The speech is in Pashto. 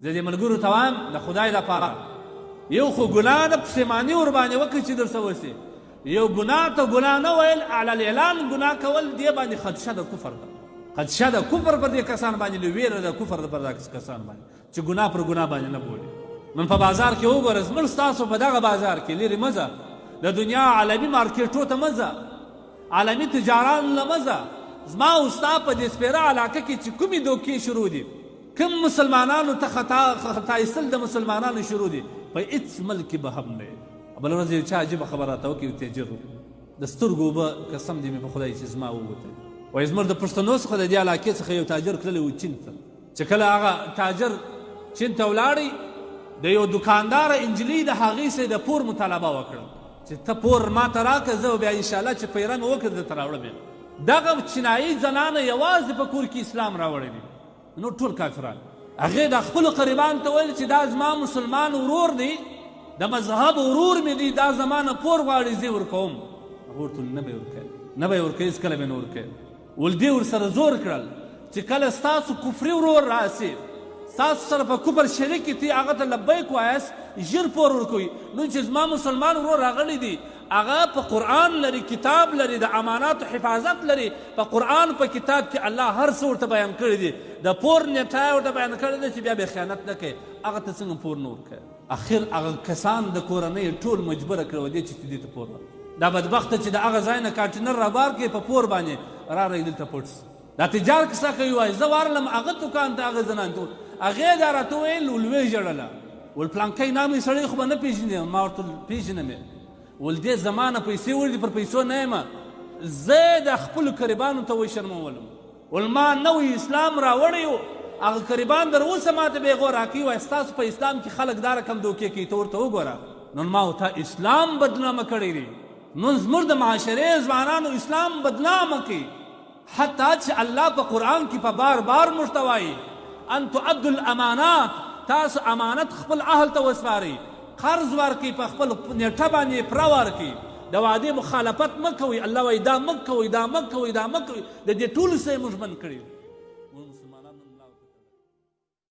زه دې ملګرو ته وایم د خدای لپاره یو خو ګناه ده پښیماني ورباندې وکړئ چې در څه وسي یو ګناه ته ګناه نه ویل علی الاعلان ګناه کول دې باندې خدشه د کفر ده خدشه د کفر پر دې کسان باندې ویره د کفر پر دې کسان باندې چې ګناه پر ګناه باندې نه بولي نن په بازار کې وګوره زموږ ستاسو په دغه بازار کې لرې مه ځه د دنیا عالمي مارکیټو ته مه ځه عالمي تجاران له مه ځه زما او ستا په دې سپېره علاقه کې چې کومې دوکې شروع دي کوم مسلمانانو ته خطا ایستل د مسلمانانو شروع دي په هېڅ ملک کې به هم نه وي بله ورځ یو چا عجیبه خبره راته وکړي یو تاجر د سترګو اوبه قسم دی مې په خدای چې زما ووتل وایي زموږ د پښتنو څخه د دې علاقې څخه یو تاجر تللی و چین ته چې کله هغه تاجر چین ته ولاړی د یو دوکانداره انجلۍ د هغې سه د پور مطالبه وکړه چې ته پور ماته راکړه زه بیا انشاءالله چې پیره مې وکړه درته راوړم دغه چینایي زنانه یوازې په کور کې اسلام راوړی دی نو ټول کافران هغې د خپلو قریبانو ته ویل چې دا زما مسلمان ورور دی د مذهب ورور مې دی دا زما نه پور غواړي زه ورکوم هغه ورته نه به یې ورکوي نه به یې ورکوي هېڅکله به یې نه ورکوي ول دې ورسره زور کړل چې کله ستاسو کفري ورور راسي ستاسو سره په کفر شریک دي هغه ته لبیک وایاست ژر پور ورکوي نو چې زما مسلمان ورور راغلی دی هغه په قرآن لري کتاب لري د اماناتو حفاظت لري په قرآن په کتاب کې الله هر څه ورته بیان کړی دی د پور نیټه ورته بیان کړی دی چې بیا به خیانت نه کوي هغه ته څنګه پور نه ورکوي اخر هغه کسان د کورنۍ ټول مجبوره کړی دی چې دې ته پور ورکړي دا بدبخته چې د هغه ځای نه کانټینر رابار کړي په پور باندې راغی دلته پټ دا تجار کیسه کوي وایي زه ورغلم هغه دوکان ته هغه زنان ته هغې دا راته ویل ول ویې ژړله ول پلانکی نامې سړی خو به نه پېژنې ما ورته پېژنم یې ول دې زما نه پیسې وړي پر پیسو نه یم زه د خپلو قریبانو ته وشرمولم ول ما نوی اسلام راوړی و هغه قریبان در اوسه ماته بېغور راکوي وایي ستاسو په اسلام کې خلک دا رقم دوکې کوي ته ورته وګوره نن ما ورته اسلام بدنامه کړی دی نن زموږ د معاشرې ځوانانو اسلام بدنامه کوي حتی چې الله په قرآن کې په بار بار موږ ته وایي ان تؤدوا الامانات تاسو امانت خپل اهل ته وسپارئ قرض ورکړئ په خپل نیټه باندې پوره ورکړئ د وعدې مخالفت مه کوئ الله وایي دا مه کوئ دا مه کوئ دا مه کوئ د دې ټولو څه یې موږ بند کړي